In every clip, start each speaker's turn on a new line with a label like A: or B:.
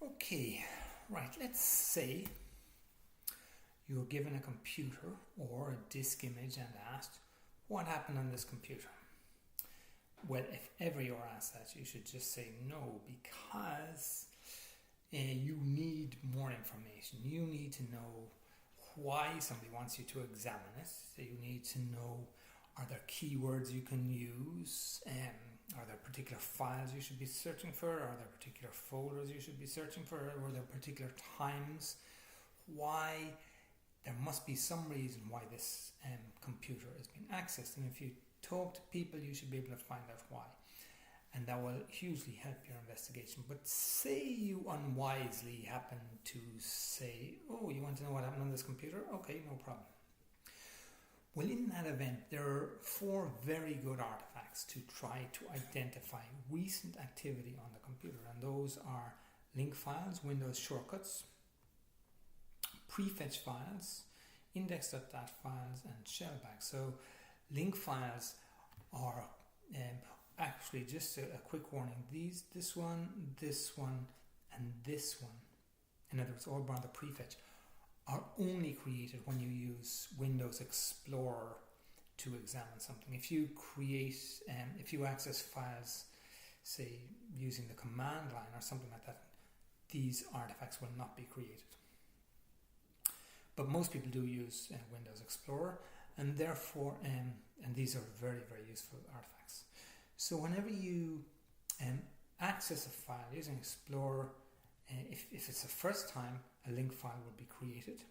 A: Okay, right, let's say you're given a computer or a disk image and asked, what happened on this computer? Well, if ever you're asked that, you should just say no, because you need more information. You need to know why somebody wants you to examine it. So you need to know, are there keywords you can use? Are there particular files you should be searching for? Are there particular folders you should be searching for? Were there particular times? Why? There must be some reason why this computer is being accessed. And if you talk to people, you should be able to find out why. And that will hugely help your investigation. But say you unwisely happen to say, oh, you want to know what happened on this computer? Okay, no problem. Well, in that event, there are 4 very good artifacts to try to identify recent activity on the computer. And those are link files, Windows shortcuts, prefetch files, index.dat files, and shellbags. So link files are actually, just a quick warning, this one, and this one, in other words, all bar the prefetch, are only created when you use Windows Explorer to examine something. If you if you access files, say using the command line or something like that, these artifacts will not be created. But most people do use Windows Explorer, and therefore, and these are very, very useful artifacts. So whenever you access a file using Explorer, if it's the first time, a link file will be created,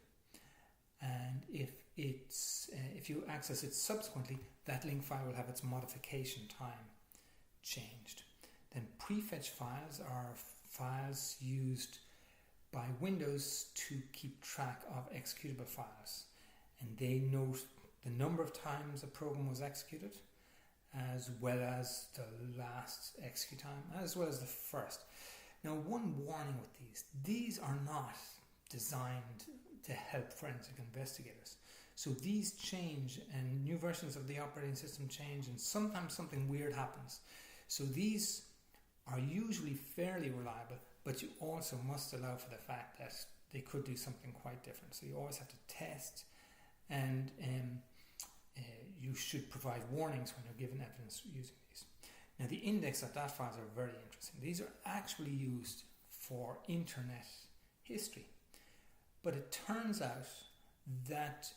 A: and if you access it subsequently, that link file will have its modification time changed. Then prefetch files are files used by Windows to keep track of executable files, and they note the number of times a program was executed, as well as the last execute time, as well as the first. Now, one warning with these are not designed to help forensic investigators. So these change, and new versions of the operating system change, and sometimes something weird happens. So these are usually fairly reliable, but you also must allow for the fact that they could do something quite different. So you always have to test, and you should provide warnings when you're given evidence using these. Now, the index.dat files are very interesting. These are actually used for internet history, but it turns out that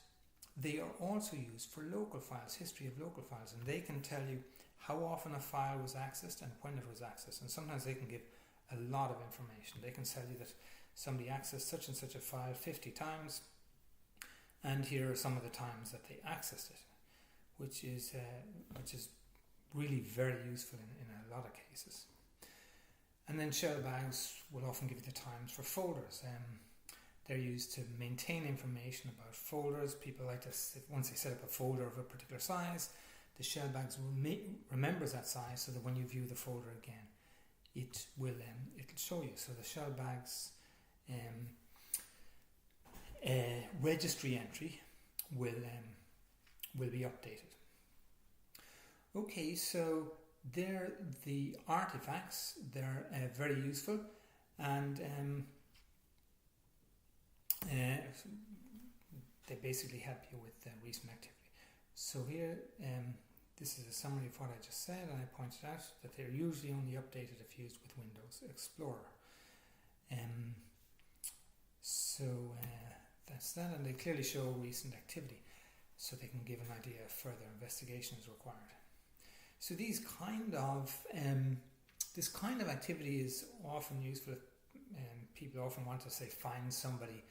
A: they are also used for local files, history of local files, and they can tell you how often a file was accessed and when it was accessed, and sometimes they can give a lot of information. They can tell you that somebody accessed such and such a file 50 times, and here are some of the times that they accessed it, which is really very useful in a lot of cases. And then shellbags will often give you the times for folders. They're used to maintain information about folders. People like to, once they set up a folder of a particular size, the shellbags remembers that size, so that when you view the folder again, it'll show you. So the shellbags registry entry will be updated. Okay, so they're the artifacts. They're very useful, and they basically help you with recent activity. So here, this is a summary of what I just said, and I pointed out that they're usually only updated if used with Windows Explorer. That's that, and they clearly show recent activity, so they can give an idea if further investigation is required. So this kind of activity is often useful if people often want to say find somebody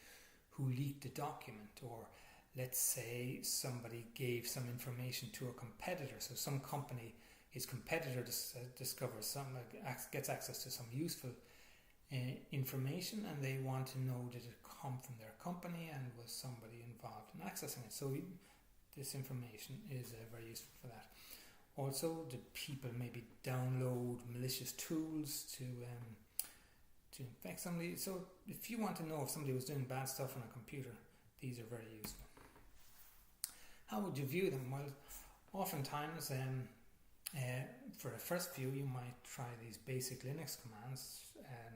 A: who leaked a document, or let's say somebody gave some information to a competitor. So some company, his competitor discovers gets access to some useful information, and they want to know, did it come from their company and was somebody involved in accessing it? So this information is very useful for that. Also, do people maybe download malicious tools to infect somebody? So if you want to know if somebody was doing bad stuff on a computer, these are very useful. How would you view them? Well, oftentimes For the first few, you might try these basic Linux commands.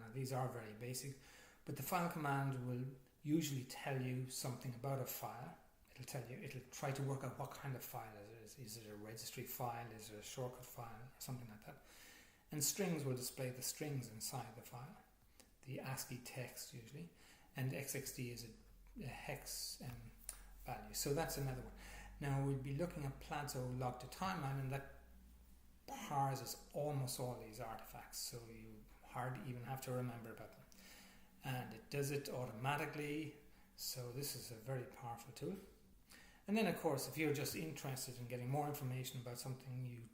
A: Now these are very basic, but the file command will usually tell you something about a file. It'll try to work out what kind of file it is. Is it a registry file? Is it a shortcut file? Something like that. And strings will display the strings inside the file, the ASCII text usually, and XXD is a hex value. So that's another one. Now we'll be looking at Pladzo log to timeline, and that parses almost all these artifacts, so you hardly even have to remember about them. And it does it automatically, so this is a very powerful tool. And then of course, if you're just interested in getting more information about something,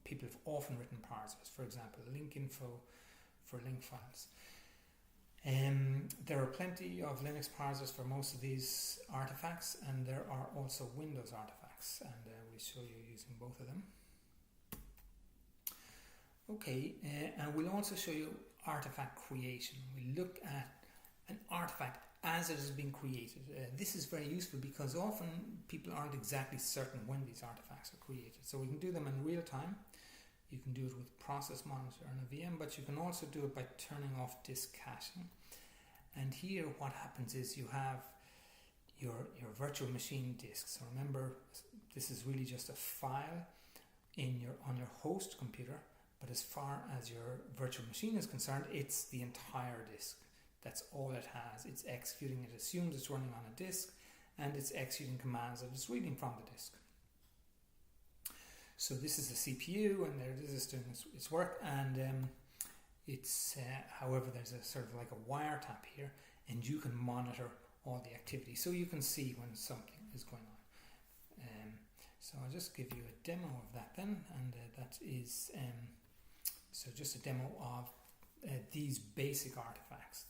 A: people have often written parsers, for example, linkinfo for link files. There are plenty of Linux parsers for most of these artifacts, and there are also Windows artifacts, and we'll show you using both of them. Okay, and we'll also show you artifact creation. We look at an artifact as it has been created. This is very useful because often people aren't exactly certain when these artifacts are created. So we can do them in real time. You can do it with Process Monitor and a VM, but you can also do it by turning off disk caching. And here what happens is you have your virtual machine disk. So remember, this is really just a file on your host computer, but as far as your virtual machine is concerned, it's the entire disk. That's all it has. It's executing, it assumes it's running on a disk, and it's executing commands that it's reading from the disk. So this is the CPU, and there it is doing its work, and however, there's a sort of like a wiretap here, and you can monitor all the activity, so you can see when something is going on. So I'll just give you a demo of that then, and that is so just a demo of these basic artifacts.